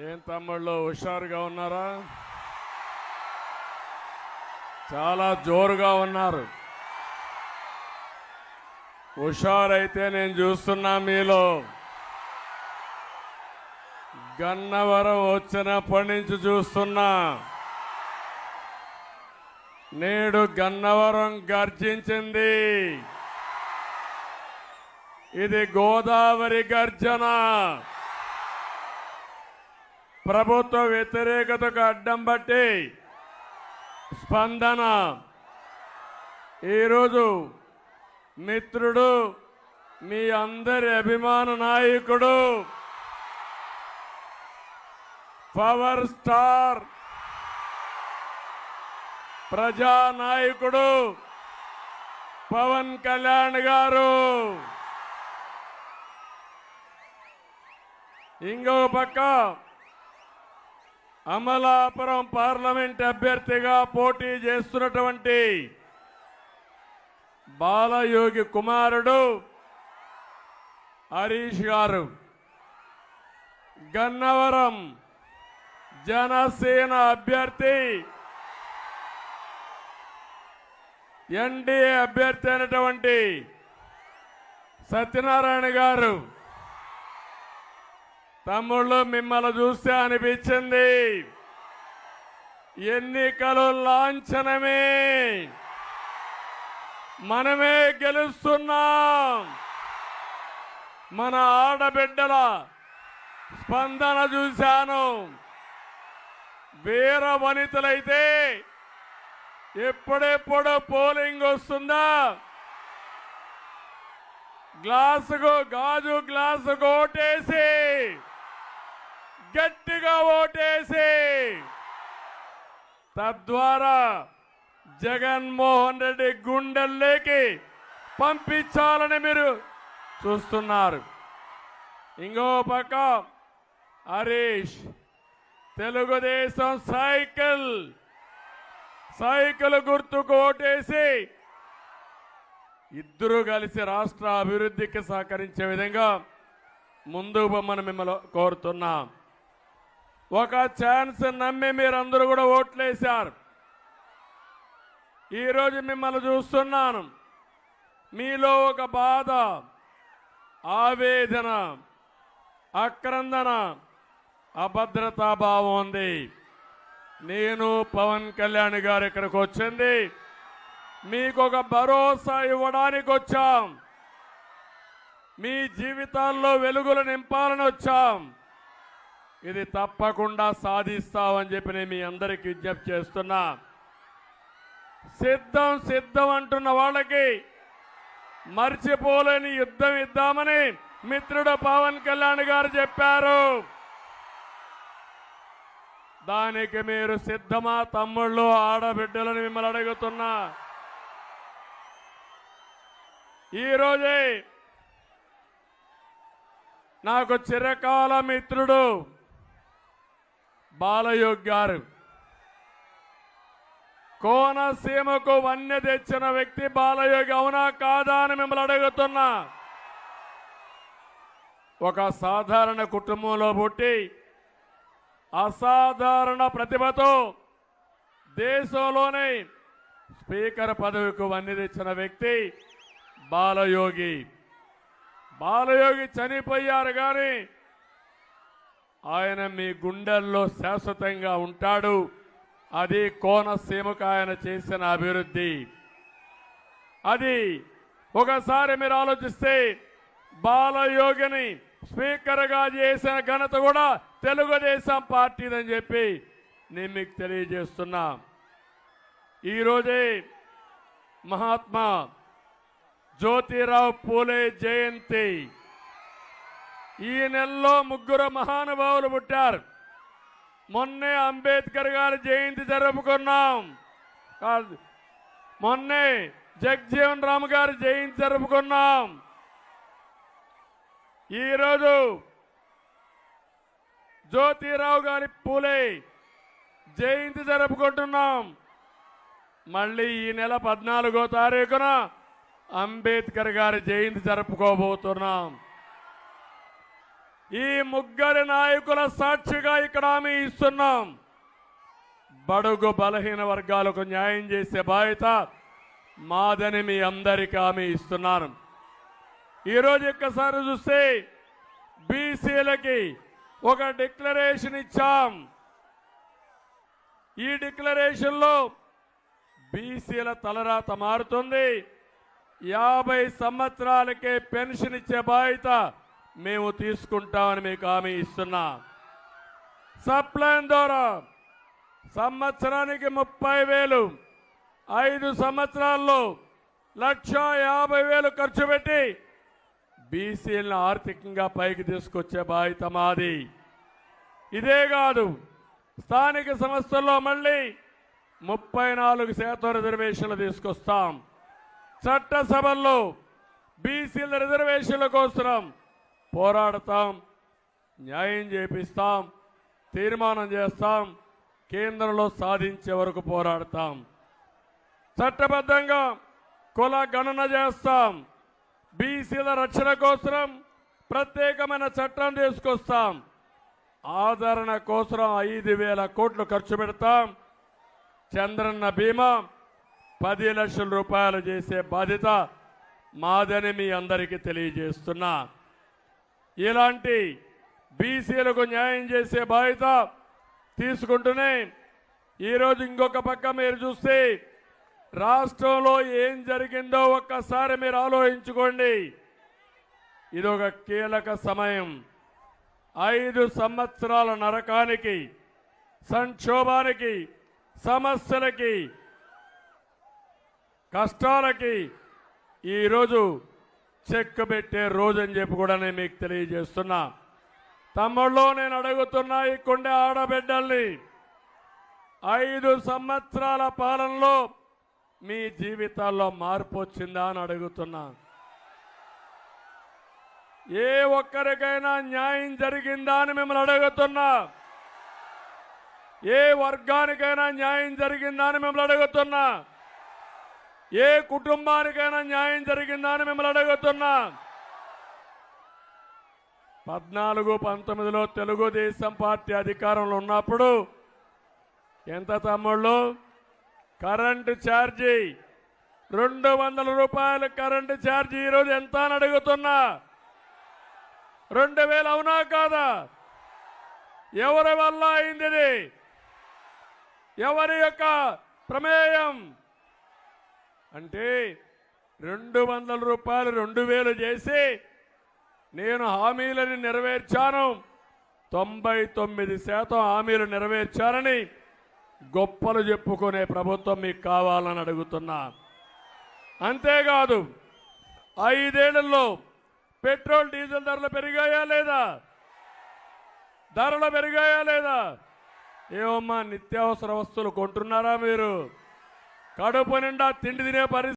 ఏం తమ్ముళ్ళు హుషారుగా ఉన్నారా? చాలా జోరుగా ఉన్నారు. హుషారైతే నేను చూస్తున్నా మీలో. గన్నవరం వచ్చినప్పటి నుంచి చూస్తున్నా. నేడు గన్నవరం గర్జించింది. ఇది గోదావరి గర్జన. ప్రభుత్వ వ్యతిరేకతకు అడ్డం పట్టి స్పందన. ఈరోజు మిత్రుడు, మీ అందరి అభిమాన నాయకుడు, పవర్ స్టార్ ప్రజానాయకుడు పవన్ కళ్యాణ్ గారు. ఇంకో పక్క అమలాపురం పార్లమెంట్ అభ్యర్థిగా పోటీ చేస్తున్నటువంటి బాలయోగి కుమారుడు హరీష్ గారు. గన్నవరం జనసేన అభ్యర్థి, ఎన్డీఏ అభ్యర్థి అయినటువంటి సత్యనారాయణ గారు. తమ్ముళ్ళు, మిమ్మల్ని చూస్తే అనిపించింది ఎన్నికలు లాంఛనమే, మనమే గెలుస్తున్నాం. మన ఆడబిడ్డల స్పందన చూశాను. వీర వనితలైతే ఎప్పుడెప్పుడు పోలింగ్ వస్తుందా, గాజు గ్లాసుకు ఓటేసి, గట్టిగా ఓటేసి తద్వారా జగన్మోహన్ రెడ్డి గుండెల్లోకి పంపించాలని మీరు చూస్తున్నారు. ఇంకో పక్క హరీష్ తెలుగుదేశం సైకిల్ గుర్తుకు ఓటేసి ఇద్దరు కలిసి రాష్ట్ర అభివృద్ధికి సహకరించే విధంగా ముందుకు పొమ్మని మిమ్మల్ని కోరుతున్నాం. ఒక ఛాన్స్ నమ్మి మీరందరూ కూడా ఓట్లేశారు. ఈరోజు మిమ్మల్ని చూస్తున్నాను. మీలో ఒక బాధ, ఆవేదన, ఆక్రందన, అభద్రతాభావం ఉంది. నేను పవన్ కళ్యాణ్ గారు ఇక్కడికి వచ్చింది మీకు ఒక భరోసా ఇవ్వడానికి వచ్చాం. మీ జీవితాల్లో వెలుగులు నింపాలని వచ్చాం. ఇది తప్పకుండా సాధిస్తామని చెప్పి నేను మీ అందరికీ విజ్ఞప్తి చేస్తున్నా. సిద్ధం అంటున్న వాళ్ళకి మర్చిపోలేని యుద్ధం ఇద్దామని మిత్రుడు పవన్ కళ్యాణ్ గారు చెప్పారు. దానికి మీరు సిద్ధమా తమ్ముళ్ళు, ఆడబిడ్డలను మిమ్మల్ని అడుగుతున్నా. ఈరోజే నాకు చిరకాల మిత్రుడు బాలయోగి గారు, కోనసీమకు వన్య తెచ్చిన వ్యక్తి బాలయోగి, అవునా కాదా అని మిమ్మల్ని అడుగుతున్నా. ఒక సాధారణ కుటుంబంలో పుట్టి అసాధారణ ప్రతిభతో దేశంలోనే స్పీకర్ పదవికి వన్య తెచ్చిన వ్యక్తి బాలయోగి. చనిపోయారు కానీ ఆయన మీ గుండెల్లో శాశ్వతంగా ఉంటాడు. అది కోనసీమకు ఆయన చేసిన అభివృద్ధి. అది ఒకసారి మీరు ఆలోచిస్తే బాలయోగిని స్పీకర్గా చేసిన ఘనత కూడా తెలుగుదేశం పార్టీదని చెప్పి నేను మీకు తెలియజేస్తున్నా. ఈరోజే మహాత్మా జ్యోతిరావు పూలే జయంతి. ఈ నెలలో 3 మహానుభావులు పుట్టారు. మొన్నే అంబేద్కర్ గారి జయంతి జరుపుకున్నాం. మొన్నే జగజీవన్ రామ్ గారి జయంతి జరుపుకున్నాం. ఈరోజు జ్యోతిరావు గారి పూలే జయంతి జరుపుకుంటున్నాం. మళ్ళీ ఈ నెల 14వ తారీఖున అంబేద్కర్ గారి జయంతి జరుపుకోబోతున్నాం. ఈ ముగ్గురి నాయకుల సాక్షిగా ఇక్కడ హామీ ఇస్తున్నాం. బడుగు బలహీన వర్గాలకు న్యాయం చేసే బాధ్యత మాదని మీ అందరికీ హామీ ఇస్తున్నాను. ఈరోజు ఒక్కసారి చూస్తే బీసీలకి ఒక డిక్లరేషన్ ఇచ్చాం. ఈ డిక్లరేషన్లో బీసీల తలరాత మారుతుంది. 50 సంవత్సరాలకే పెన్షన్ ఇచ్చే బాధ్యత మేము తీసుకుంటామని మీకు హామీ ఇస్తున్నా. సప్లైన్ ద్వారా సంవత్సరానికి 30,000, 5 సంవత్సరాల్లో 1,50,000 ఖర్చు పెట్టి బీసీలను ఆర్థికంగా పైకి తీసుకొచ్చే బాధ్యత మాది. ఇదే కాదు, స్థానిక సంస్థల్లో మళ్ళీ 34% రిజర్వేషన్లు తీసుకొస్తాం. చట్టసభల్లో బీసీల రిజర్వేషన్ల కోసం పోరాడతాం, న్యాయం చేపిస్తాం, తీర్మానం చేస్తాం, కేంద్రంలో సాధించే వరకు పోరాడతాం. చట్టబద్ధంగా కుల గణన చేస్తాం. బీసీల రక్షణ కోసం ప్రత్యేకమైన చట్టం తీసుకొస్తాం. ఆదరణ కోసం 5,000 కోట్లు ఖర్చు పెడతాం. చంద్రన్న బీమా 10 లక్షల రూపాయలు చేసే బాధ్యత మాదని మీ అందరికీ తెలియజేస్తున్నా. ఇలాంటి బీసీలకు న్యాయం చేసే బాధ్యత తీసుకుంటూనే ఈరోజు ఇంకొక పక్క మీరు చూస్తే రాష్ట్రంలో ఏం జరిగిందో ఒక్కసారి మీరు ఆలోచించుకోండి. ఇది ఒక కీలక సమయం. 5 సంవత్సరాల నరకానికి, సంక్షోభానికి, సమస్యలకి, కష్టాలకి ఈరోజు చెక్ పెట్టే రోజు అని చెప్పి కూడా నేను మీకు తెలియజేస్తున్నా. తమ్ముళ్ళు, నేను అడుగుతున్నా ఈ కొండ ఆడబిడ్డల్ని, 5 సంవత్సరాల పాలనలో మీ జీవితాల్లో మార్పు వచ్చిందా అని అడుగుతున్నా. ఏ ఒక్కరికైనా న్యాయం జరిగిందా అని మిమ్మల్ని అడుగుతున్నా. ఏ వర్గానికైనా న్యాయం జరిగిందా అని మిమ్మల్ని అడుగుతున్నా. ఏ కుటుంబానికైనా న్యాయం జరిగిందా అని మిమ్మల్ని అడుగుతున్నా. 14-19లో తెలుగుదేశం పార్టీ అధికారంలో ఉన్నప్పుడు ఎంత తమ్ముళ్ళు? కరెంటు ఛార్జీ 200 రూపాయలు కరెంటు ఛార్జీ ఈరోజు ఎంత అని అడుగుతున్నా. 2,000 అవునా కాదా? ఎవరి వల్ల అయింది? ఎవరి యొక్క ప్రమేయం? అంటే 200 రూపాయలు 2,000 చేసి నేను హామీలను నెరవేర్చాను, 99% హామీలు నెరవేర్చారని గొప్పలు చెప్పుకునే ప్రభుత్వం మీకు కావాలని అడుగుతున్నా. అంతేకాదు, 5 ఏళ్లలో పెట్రోల్ డీజిల్ ధరలు పెరిగాయా లేదా? ధరలు పెరిగాయా లేదా? ఏమమ్మా, నిత్యావసర వస్తువులు కొంటున్నారా మీరు? కడుపు నిండా తిండి తినే పరిస్థితి